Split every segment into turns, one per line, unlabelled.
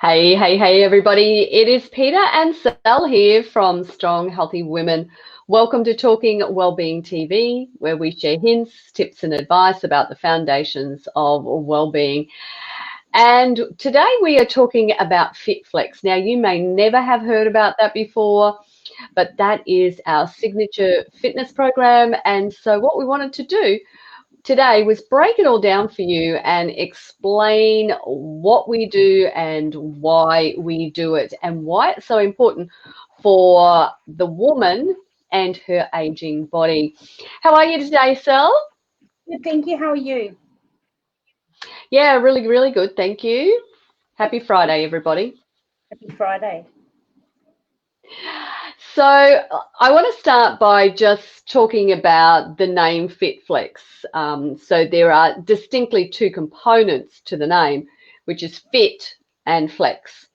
Hey, everybody. It is Peter and Sal here from Strong Healthy Women. Welcome to Talking Wellbeing TV, where we share hints, tips, and advice about the foundations of wellbeing. And today we are talking about FITFlex. Now, you may never have heard about that before, but that is our signature fitness program. And so what we wanted to do today was break it all down for you and explain what we do and why we do it and why it's so important for the woman and her aging body. How are you today, Sel?
Good, thank you. How are you?
Yeah, really good. Thank you. Happy Friday, everybody.
Happy Friday.
So I want to start by just talking about the name FITFlex. So there are distinctly two components to the name, which is fit and flex.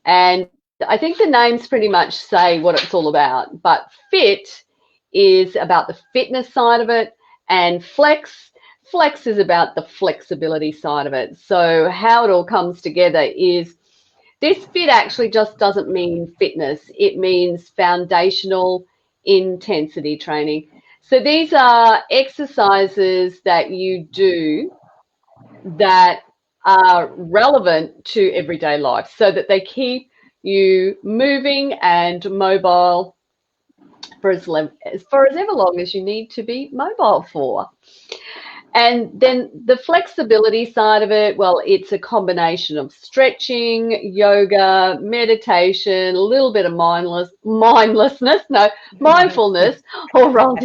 And I think the names pretty much say what it's all about. But fit is about the fitness side of it, and flex is about the flexibility side of it. So how it all comes together is this fit actually just doesn't mean fitness. It means foundational intensity training. So these are exercises that you do that are relevant to everyday life so that they keep you moving and mobile for as ever long as you need to be mobile for. And then the flexibility side of it, well, it's a combination of stretching, yoga, meditation, a little bit of mindfulness, all rolled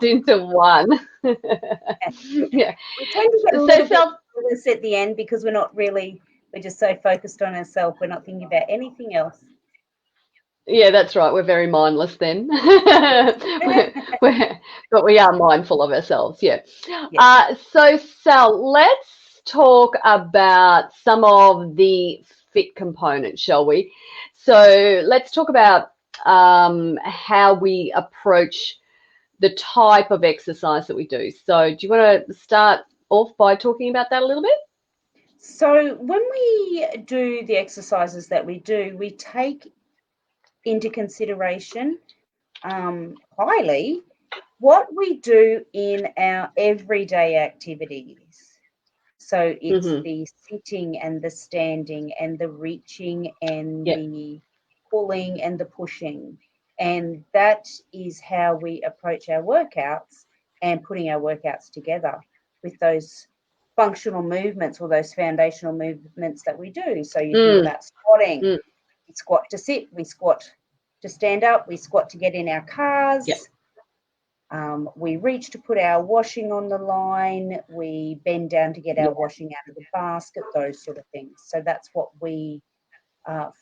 into one.
Yeah. We tend to get a little bit nervous at the end because we're just so focused on ourselves. We're not thinking about anything else.
Yeah, that's right. We're very mindless then. But we are mindful of ourselves, yeah. So, Sal, let's talk about some of the fit components, shall we? So let's talk about how we approach the type of exercise that we do. So do you want to start off by talking about that a little bit?
So when we do the exercises that we do, we take into consideration highly what we do in our everyday activities. So it's the sitting and the standing and the reaching and the pulling and the pushing. And that is how we approach our workouts and putting our workouts together with those functional movements or those foundational movements that we do. So you think about squatting. We squat to sit, we squat to stand up, we squat to get in our cars. We reach to put our washing on the line, we bend down to get our washing out of the basket, those sort of things. So that's what we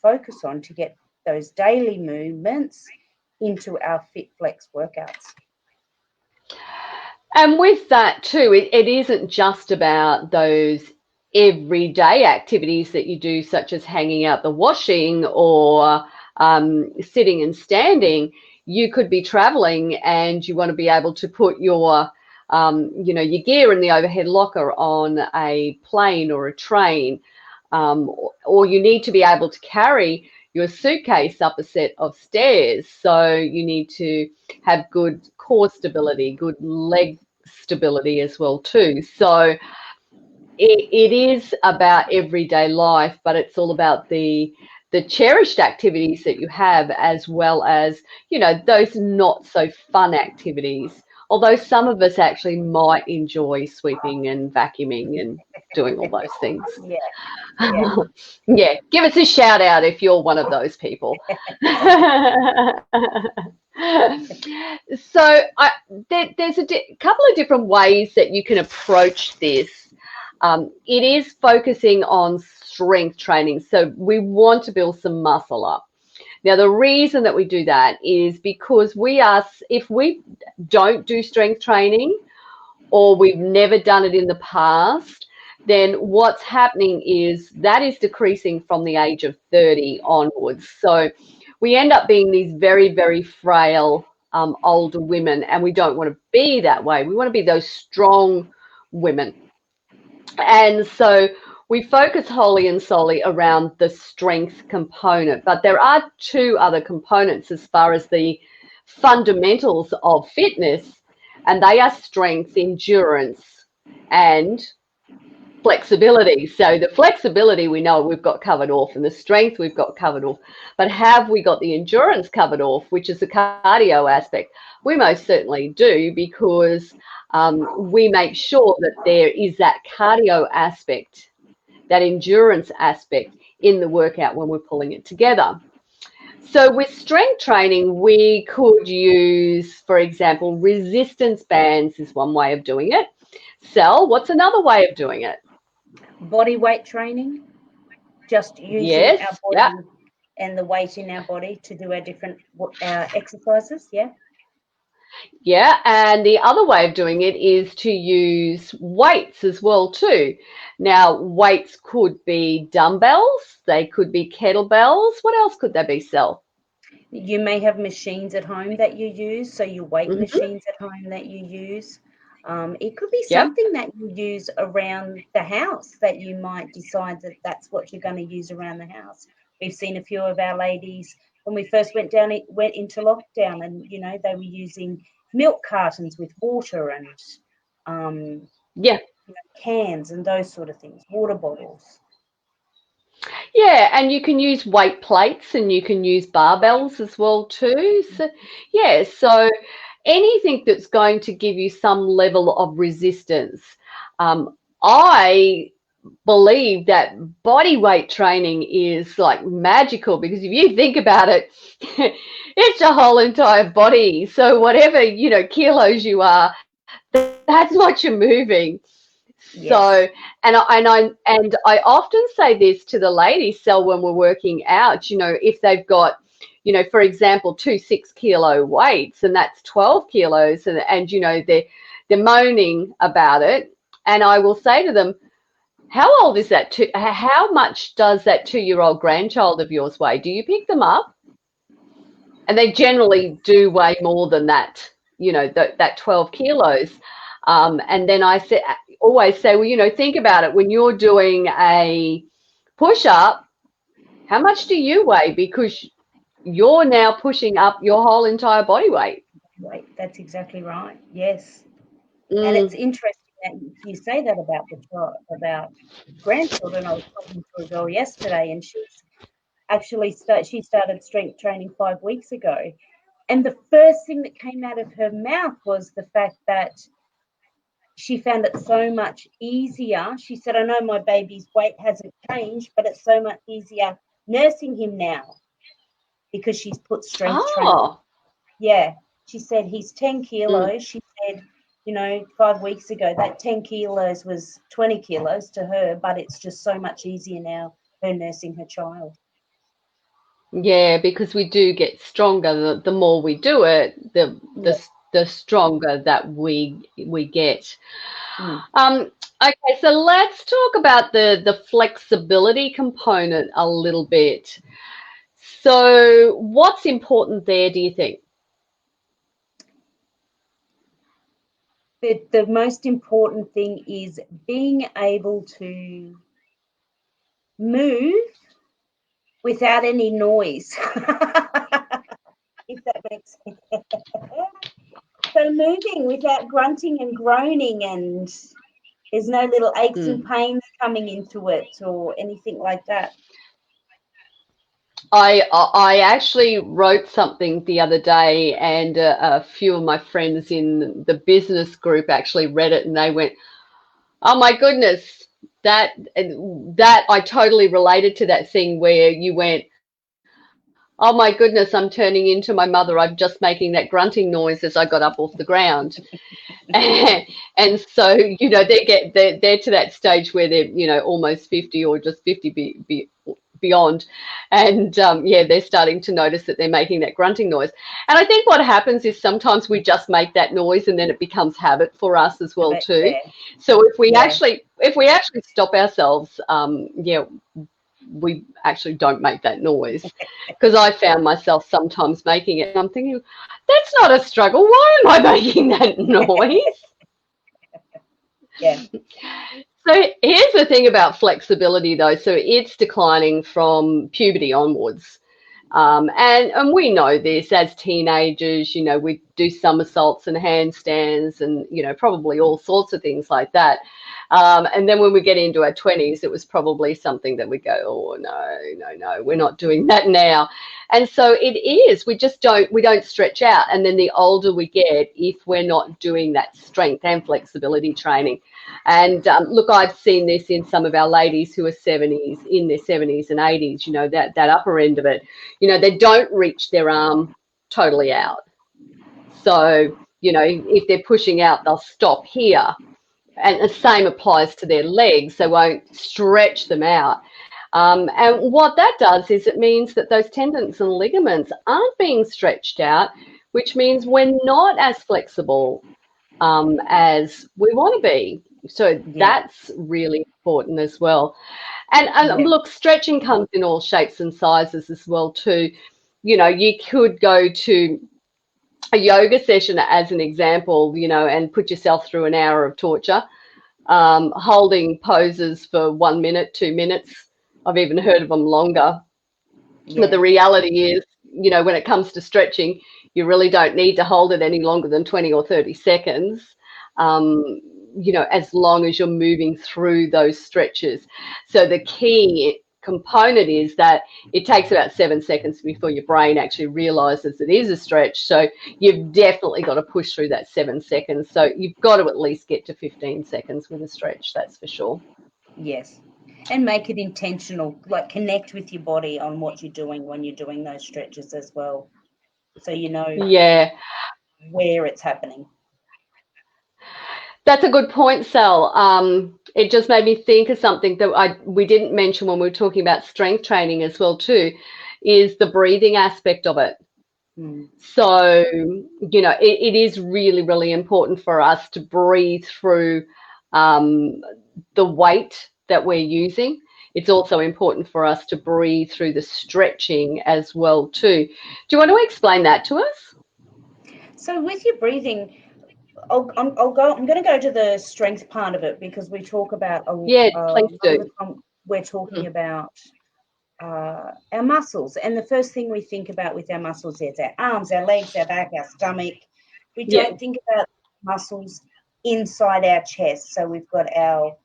focus on to get those daily movements into our FITFlex workouts.
And with that too, it isn't just about those everyday activities that you do, such as hanging out the washing or sitting and standing. You could be traveling and you want to be able to put your your gear in the overhead locker on a plane or a train, or you need to be able to carry your suitcase up a set of stairs. So you need to have good core stability, good leg stability as well too. So it is about everyday life, but it's all about the cherished activities that you have, as well as, those not so fun activities. Although some of us actually might enjoy sweeping and vacuuming and doing all those things. Yeah, give us a shout out if you're one of those people. So there's a couple of different ways that you can approach this. It is focusing on strength training. So we want to build some muscle up. Now, the reason that we do that is because if we don't do strength training or we've never done it in the past, then what's happening is that is decreasing from the age of 30 onwards. So we end up being these very, very frail older women, and we don't want to be that way. We want to be those strong women. And so we focus wholly and solely around the strength component, but there are two other components as far as the fundamentals of fitness, and they are strength, endurance, and flexibility. So the flexibility we know we've got covered off, and the strength we've got covered off. But have we got the endurance covered off, which is the cardio aspect? We most certainly do, because we make sure that there is that cardio aspect, that endurance aspect in the workout when we're pulling it together. So with strength training, we could use, for example, resistance bands is one way of doing it. Sal, what's another way of doing it?
Body weight training, just using our body and the weight in our body to do our different exercises, yeah?
Yeah, and the other way of doing it is to use weights as well too. Now, weights could be dumbbells, they could be kettlebells. What else could they be, Sal?
You may have machines at home that you use, so your weight machines at home that you use. It could be something that you use around the house that you might decide that that's what you're going to use around the house. We've seen a few of our ladies when we first went into lockdown, and they were using milk cartons with water and cans and those sort of things, water bottles.
Yeah, and you can use weight plates and you can use barbells as well too. So, so anything that's going to give you some level of resistance. I believe that body weight training is like magical, because if you think about it, it's your whole entire body. So whatever, kilos you are, that's what you're moving. Yes. So, and I often say this to the ladies, Sal, when we're working out, if they've got, for example, 2 6-kilo weights, and that's 12 kilos, and they're moaning about it, and I will say to them, how old is that? How much does that 2-year-old grandchild of yours weigh? Do you pick them up? And they generally do weigh more than that, that 12 kilos. And then I always say, well, think about it. When you're doing a push-up, how much do you weigh? Because you're now pushing up your whole entire body weight.
Right, that's exactly right. Yes. And it's interesting that you say that about grandchildren. I was talking to a girl yesterday, and she's actually she started strength training 5 weeks ago. And the first thing that came out of her mouth was the fact that she found it so much easier. She said, I know my baby's weight hasn't changed, but it's so much easier nursing him now because she's put strength training. Yeah. She said he's 10 kilos. She said, 5 weeks ago, that 10 kilos was 20 kilos to her, but it's just so much easier now, her nursing her child.
Yeah, because we do get stronger. The more we do it, the stronger that we get. Okay, so let's talk about the flexibility component a little bit. So what's important there, do you think?
The most important thing is being able to move without any noise, if that makes sense. So moving without grunting and groaning, and there's no little aches and pains coming into it or anything like that.
I actually wrote something the other day, and a few of my friends in the business group actually read it, and they went, oh my goodness, that I totally related to that thing where you went, oh my goodness, I'm turning into my mother. I'm just making that grunting noise as I got up off the ground. And so, they're to that stage where they're, almost 50 or just 50 beyond. And they're starting to notice that they're making that grunting noise. And I think what happens is sometimes we just make that noise, and then it becomes habit for us as well too. Yeah. So if we actually stop ourselves, we actually don't make that noise, because I found myself sometimes making it, and I'm thinking, that's not a struggle. Why am I making that noise?
Yeah.
So here's the thing about flexibility, though. So it's declining from puberty onwards. And we know this as teenagers, we do somersaults and handstands and, probably all sorts of things like that. And then when we get into our 20s, it was probably something that we go, oh, no, we're not doing that now. And so it is, we don't stretch out. And then the older we get, if we're not doing that strength and flexibility training. And look, I've seen this in some of our ladies who are in their 70s and 80s, that upper end of it, they don't reach their arm totally out. So, if they're pushing out, they'll stop here. And the same applies to their legs. They won't stretch them out. And what that does is it means that those tendons and ligaments aren't being stretched out, which means we're not as flexible as we want to be. So that's really important as well. And look, stretching comes in all shapes and sizes as well too. You could go to a yoga session as an example, and put yourself through an hour of torture, holding poses for 1 minute, 2 minutes. I've even heard of them longer. But the reality is, when it comes to stretching, you really don't need to hold it any longer than 20 or 30 seconds, as long as you're moving through those stretches. So the key component is that it takes about 7 seconds before your brain actually realizes it is a stretch. So you've definitely got to push through that 7 seconds. So you've got to at least get to 15 seconds with a stretch, that's for sure.
Yes. And make it intentional, like connect with your body on what you're doing when you're doing those stretches as well. So where it's happening.
That's a good point, Sal. It just made me think of something that we didn't mention when we were talking about strength training as well too, is the breathing aspect of it. So, it is really, really important for us to breathe through the weight that we're using. It's also important for us to breathe through the stretching as well too. Do you want to explain that to us?
So with your breathing, I'm going to go to the strength part of it, because we talk about
please do.
the time we're talking about our muscles, and the first thing we think about with our muscles is our arms, our legs, our back, our stomach. We don't think about muscles inside our chest. So we've got our,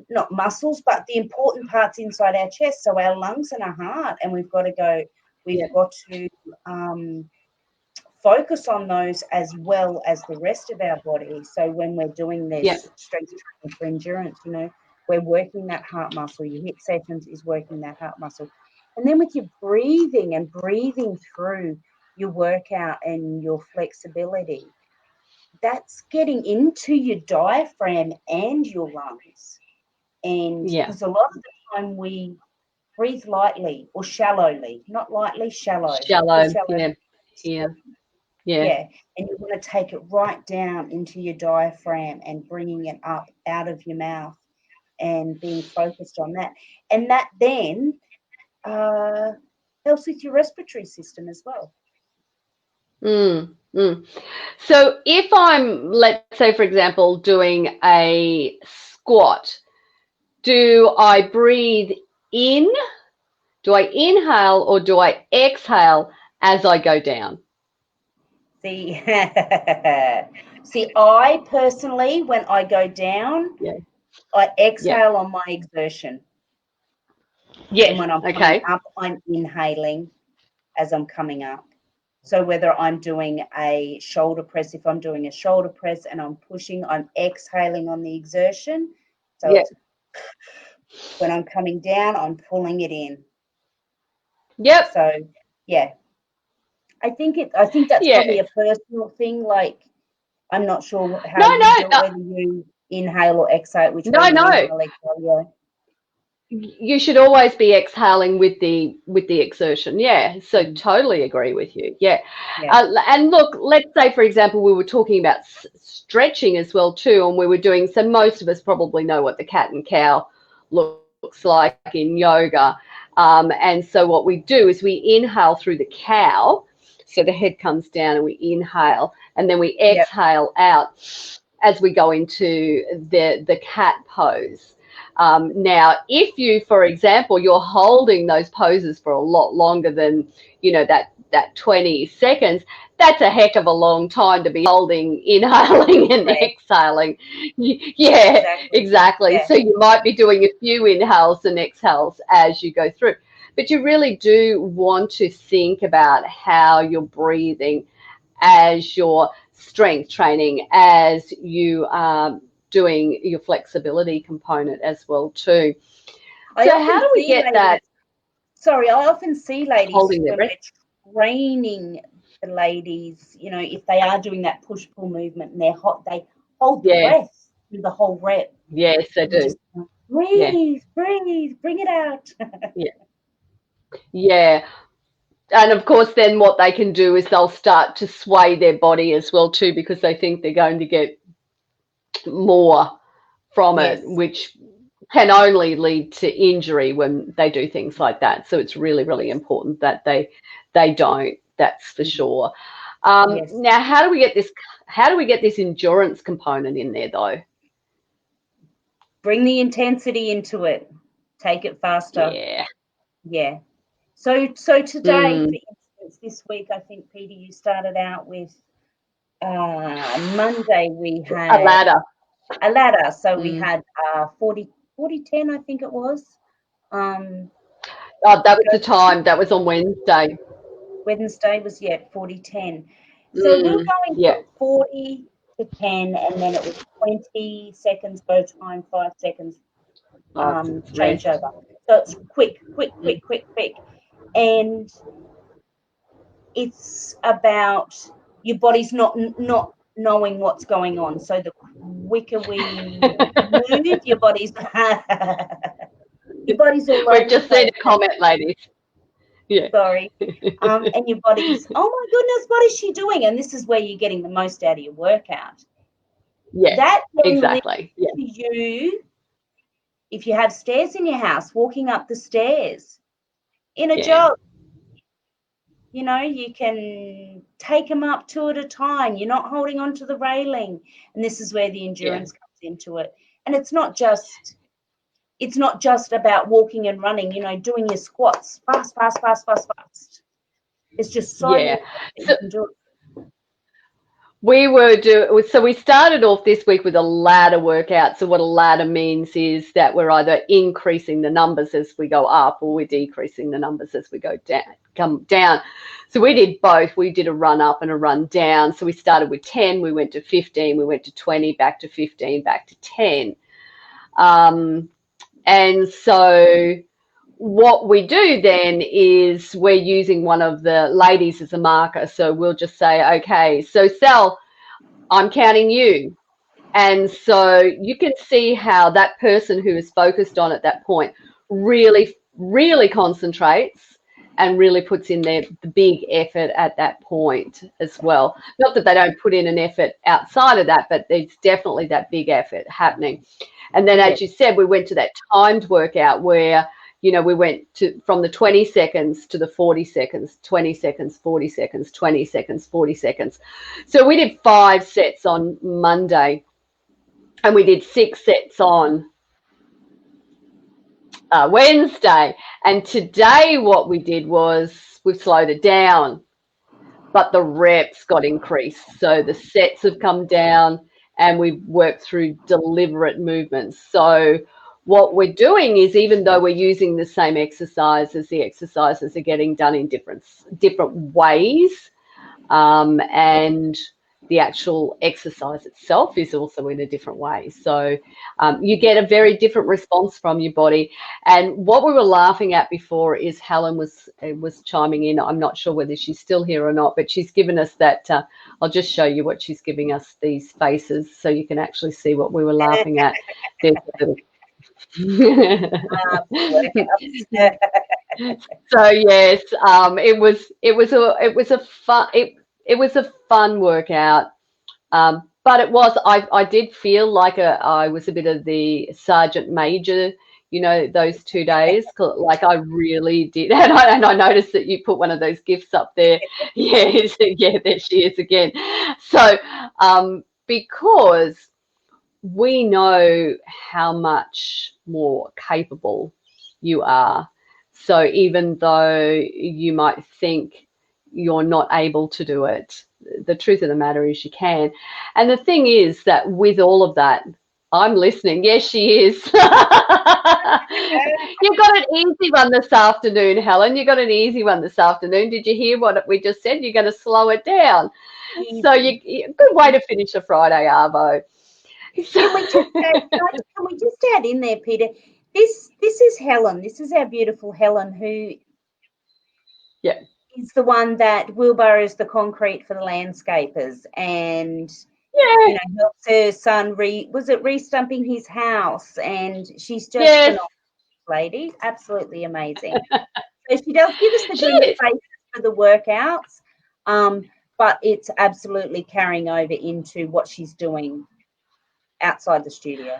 not muscles, but the important parts inside our chest, so our lungs and our heart, and we've got to focus on those as well as the rest of our body. So when we're doing this strength training for endurance, we're working that heart muscle. Your HIIT sessions is working that heart muscle. And then with your breathing through your workout and your flexibility, that's getting into your diaphragm and your lungs. And because a lot of the time we breathe lightly or shallowly, not lightly, shallow. Yeah, and you want to take it right down into your diaphragm and bringing it up out of your mouth and being focused on that. And that then helps with your respiratory system as well.
So if I'm, let's say, for example, doing a squat, do I breathe in? Do I inhale or do I exhale as I go down?
See, I personally, when I go down, I exhale on my exertion. And when I'm coming up, I'm inhaling as I'm coming up. So whether I'm doing a shoulder press, if I'm doing a shoulder press and I'm pushing, I'm exhaling on the exertion. So it's, when I'm coming down, I'm pulling it in. So I think that's probably a personal thing. Like, I'm not sure how you do it, whether you inhale or exhale, which way you inhale, exhale.
You should always be exhaling with the exertion. So totally agree with you. And look, let's say, for example, we were talking about stretching as well too, and we were doing, so most of us probably know what the cat and cow looks like in yoga. And so what we do is we inhale through the cow, so the head comes down and we inhale, and then we exhale out. as we go into the cat pose. Now, if you, for example, you're holding those poses for a lot longer than, that 20 seconds, that's a heck of a long time to be holding, inhaling and exhaling. Yeah, exactly.
Yeah.
So you might be doing a few inhales and exhales as you go through. But you really do want to think about how you're breathing as your strength training, as you are doing your flexibility component as well too. So how do we get that?
Sorry, I often see ladies
Holding their
when
breath.
we're training the ladies, if they are doing that push-pull movement and they hold the breath through the whole rep.
Yes, they do.
Just breathe, breathe, bring it out.
Yeah. And of course, then what they can do is they'll start to sway their body as well too, because they think they're going to get more from it, which can only lead to injury when they do things like that. So it's really, really important that they don't. That's for sure. Now, how do we get this endurance component in there though?
Bring the intensity into it. Take it faster. Yeah. So today, for instance, this week, I think, Peter, you started out with Monday we had a ladder. So we had 40-10, I think it was.
That was the time. That was on Wednesday.
Wednesday was 40-10. So we were going from 40 to 10, and then it was 20 seconds go time, 5 seconds changeover. So it's quick. And it's about your body's not knowing what's going on. So the quicker we move, your body's all over.
We've just seen a comment, ladies. Yeah.
Sorry. And your body's, oh my goodness, what is she doing? And this is where you're getting the most out of your workout.
Yeah,
that
exactly.
Yeah. You, if you have stairs in your house, walking up the stairs in a jog, you can take them up 2 at a time. You're not holding onto the railing. And this is where the endurance comes into it. And it's not just about walking and running, doing your squats fast. It's just so many things you can do.
So we started off this week with a ladder workout. So what a ladder means is that we're either increasing the numbers as we go up, or we're decreasing the numbers as we come down. So we did both. We did a run up and a run down. So we started with 10, we went to 15, we went to 20, back to 15, back to 10. And so what we do then is we're using one of the ladies as a marker. So we'll just say, okay, so Sal, I'm counting you. And so you can see how that person who is focused on at that point really, really concentrates and really puts in the big effort at that point as well. Not that they don't put in an effort outside of that, but there's definitely that big effort happening. And then, as you said, we went to that timed workout where, we went from the 20 seconds to the 40 seconds, 20 seconds, 40 seconds, 20 seconds, 40 seconds. So we did 5 sets on Monday, and we did 6 sets on Wednesday. And today what we did was we slowed it down, but the reps got increased. So the sets have come down and we've worked through deliberate movements. So what we're doing is, even though we're using the same exercises, the exercises are getting done in different ways, and the actual exercise itself is also in a different way. So you get a very different response from your body. And what we were laughing at before is Helen was chiming in. I'm not sure whether she's still here or not, but she's given us that. I'll just show you what she's giving us, these faces, so you can actually see what we were laughing at. There's a little so yes, it was a fun workout, but it was, I did feel like I was a bit of the sergeant major, those 2 days, like I really did. And I noticed that you put one of those gifs up there. Yeah, there she is again. So because we know how much more capable you are. So even though you might think you're not able to do it, the truth of the matter is you can. And the thing is that with all of that, I'm listening. Yes, she is. You got an easy one this afternoon, Helen. You got an easy one this afternoon. Did you hear what we just said? You're going to slow it down. So good way to finish a Friday, Arvo.
Can we just add in there, Peter? This is Helen. This is our beautiful Helen, who is the one that wheelbarrows the concrete for the landscapers, and helps her son re-stumping his house, and she's just phenomenal lady, absolutely amazing. So she does give us the green faces for the workouts, but it's absolutely carrying over into what she's doing outside the studio.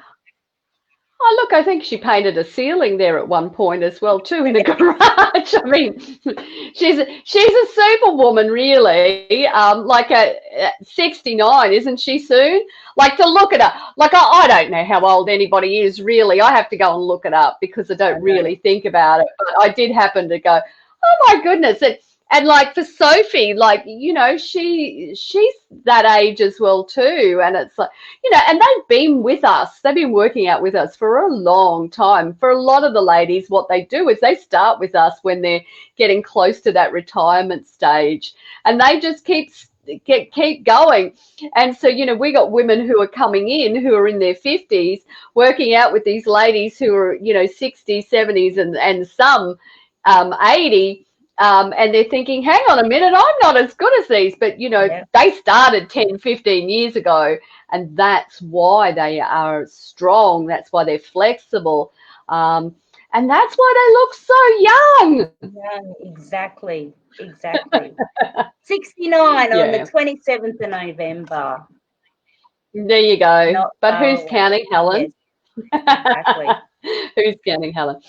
Oh, look, I think she painted a ceiling there at one point as well, too, in a garage. I mean, she's a superwoman, really. Like a 69, isn't she soon? Like, to look at her, like I don't know how old anybody is, really. I have to go and look it up because I don't really think about it. But I did happen to go, oh my goodness. And like for Sophie, like, she's that age as well too. And it's like, and they've been with us. They've been working out with us for a long time. For a lot of the ladies, what they do is they start with us when they're getting close to that retirement stage, and they just keep going. And so, we got women who are coming in who are in their 50s working out with these ladies who are, 60s, 70s, and some 80. And they're thinking, hang on a minute, I'm not as good as these. But, they started 10, 15 years ago, and that's why they are strong. That's why they're flexible. And that's why they look so young.
Young, exactly. 69 on the 27th of November.
There you go. But who's counting, Helen?
Yes, exactly.
Who's counting, Helen?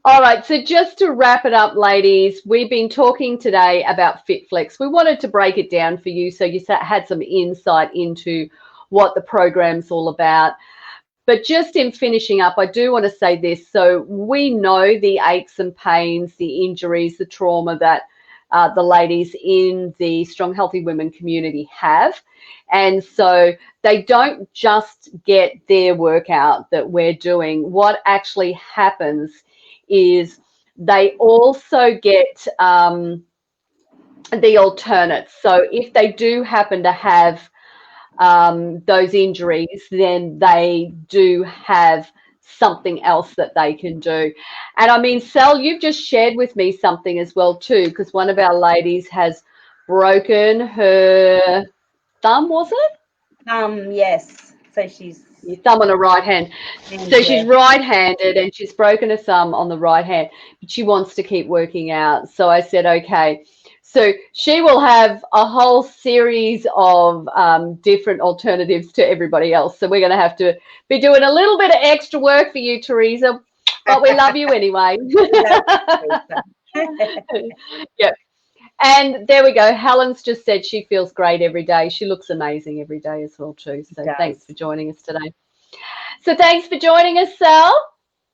All right, so just to wrap it up, ladies, we've been talking today about FITFlex. We wanted to break it down for you so you had some insight into what the program's all about. But just in finishing up, I do want to say this. So we know the aches and pains, the injuries, the trauma that the ladies in the Strong Healthy Women community have. And so they don't just get their workout that we're doing. What actually happens is they also get the alternates. So if they do happen to have those injuries, then they do have something else that they can do. And I mean, Sal, you've just shared with me something as well too, because one of our ladies has broken her thumb, was it?
Yes. So she's
your thumb on her right hand. So she's right-handed and she's broken her thumb on the right hand, but she wants to keep working out. So I said, okay. So she will have a whole series of different alternatives to everybody else. So we're going to have to be doing a little bit of extra work for you, Teresa, but we love you anyway. Yep. And there we go. Helen's just said she feels great every day. She looks amazing every day as well too. So thanks for joining us today. So thanks for joining us, Sal.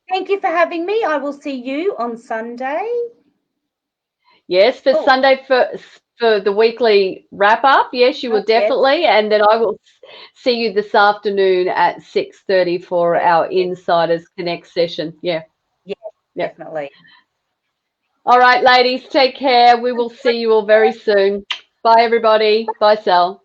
Thank you for having me. I will see you on Sunday.
Yes, for Sunday for the weekly wrap up. Yes, you will definitely. Yes. And then I will see you this afternoon at 6:30 for our Insiders Connect session. Yeah.
Yeah, definitely.
All right, ladies, take care. We will see you all very soon. Bye, everybody. Bye, Sal.